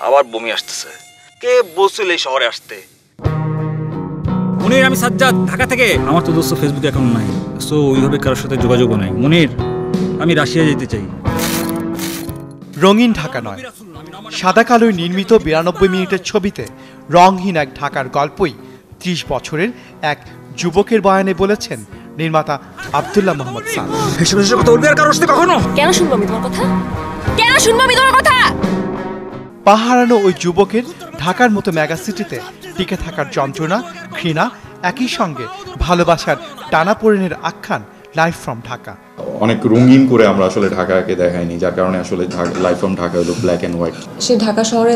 আবার বমি আসতেছে। কে বলছিল এই শহরে আসতে? মুনির, আমি সাজ্জাদ, ঢাকা থেকে। আমার তো দোস্ত ফেসবুকে এখন নাই, সো ওইভাবে কারোর সাথে যোগাযোগও নাই। মুনির, আমি রাশিয়া যেতে চাই। রঙিন ঢাকা নয়, সাদা কালোয় নির্মিত 92 মিনিটের ছবিতে রংহীন এক ঢাকার গল্পই 30 বছরের এক যুবকের বয়ানে বলেছেন নির্মাতা আব্দুল্লাহ মোহাম্মদ সাদ। কেন শুনবো আমি তোমার কথা? কেন শুনবো আমি তোমার কথা? পাহারানো ওই যুবকের ঢাকার মতো মেগাসিটিতে টিকে থাকার যন্ত্রণা, ঘৃণা, একই সঙ্গে ভালোবাসার টানাপোড়েনের আখ্যান লাইভ ফ্রম ঢাকা। অনেক রঙিন করে আমরা আসলে ঢাকাকে দেখাইনি, যার কারণে আসলে লাইভ ফ্রম ঢাকা হলো ব্ল্যাক অ্যান্ড হোয়াইট। সে ঢাকা শহরে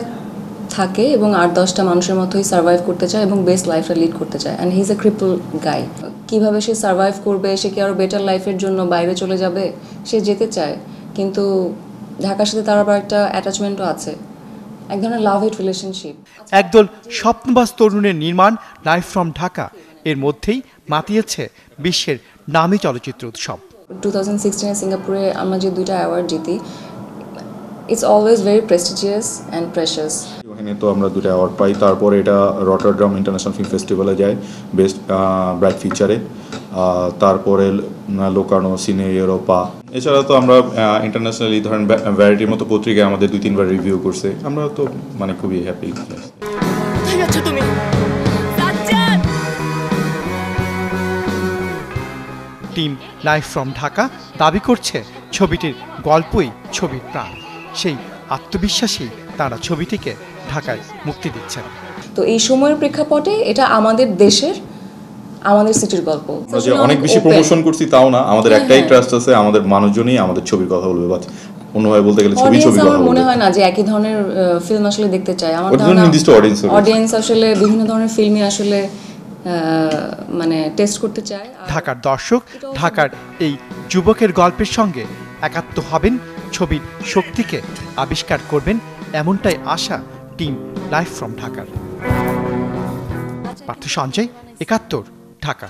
থাকে এবং 8-10টা মানুষের মতোই সার্ভাইভ করতে চায় এবং বেস্ট লাইফটা লিড করতে চায়। And he is a cripple guy. কীভাবে সে সার্ভাইভ করবে, সে কি আরও বেটার লাইফের জন্য বাইরে চলে যাবে, সে যেতে চায়, কিন্তু ঢাকার সাথে তার আবার একটা অ্যাটাচমেন্টও আছে, এক ধরনের লাভ হেট রিলেশনশিপ। একদল স্বপ্নবাজ তরুণের নির্মাণ লাইভ ফ্রম ঢাকা এর মধ্যেই মাতিয়েছে বিশ্বের নামী চলচ্চিত্র উৎসব। 2016 সিঙ্গাপুরে আমরা যে 2টা অ্যাওয়ার্ড জিতি, it's always very prestigious and precious. ওখানে তো আমরা 2টা অ্যাওয়ার্ড পাই। তারপরে এটা রটারডাম ইন্টারন্যাশনাল ফিল্ম ফেস্টিভ্যালে যায় বেস্ট ব্রাইট ফিচারে। তারপরে লোকানো, সিনে ইউরোপা। এছাড়া তো আমরা ইন্টারন্যাশনালি ধরেন ভ্যারাইটির মতো পত্রিকায় আমাদের 2-3বার রিভিউ করছে। আমরা তো মানে খুবই হ্যাপি। তুমি টিম লাইভ ফ্রম ঢাকা দাবি করছে ছবিটির গল্পই ছবির প্রাণ। সেই আত্মবিশ্বাসী তারা ছবিটিকে ঢাকায় মুক্তি দিচ্ছেন। তো এই সময়ের প্রেক্ষাপটে এটা আমাদের দেশের, আমাদের সিটির গল্প। অনেক বেশি প্রমোশন করছি তাও না, আমাদের একটাই ট্রাস্ট আছে, আমাদের মানুষজনই আমাদের ছবির কথা বলবে। বাট অন্যভাবে বলতে গেলে ছবি কথা বলবে। মনে হয় না যে একই ধরনের ফিল্ম আসলে দেখতে চায়। আমার অডিয়েন্স আসলে বিভিন্ন ধরনের ফিল্মই আসলে মানে টেস্ট করতে চায়। ঢাকার দর্শক ঢাকার এই যুবকের গল্পের সঙ্গে একাত্ম হবেন, ছবির শক্তিকে আবিষ্কার করবেন, এমনটাই আশা টিম লাইভ ফ্রম ঢাকার। পার্থ সঞ্জয়, 71, ঢাকা।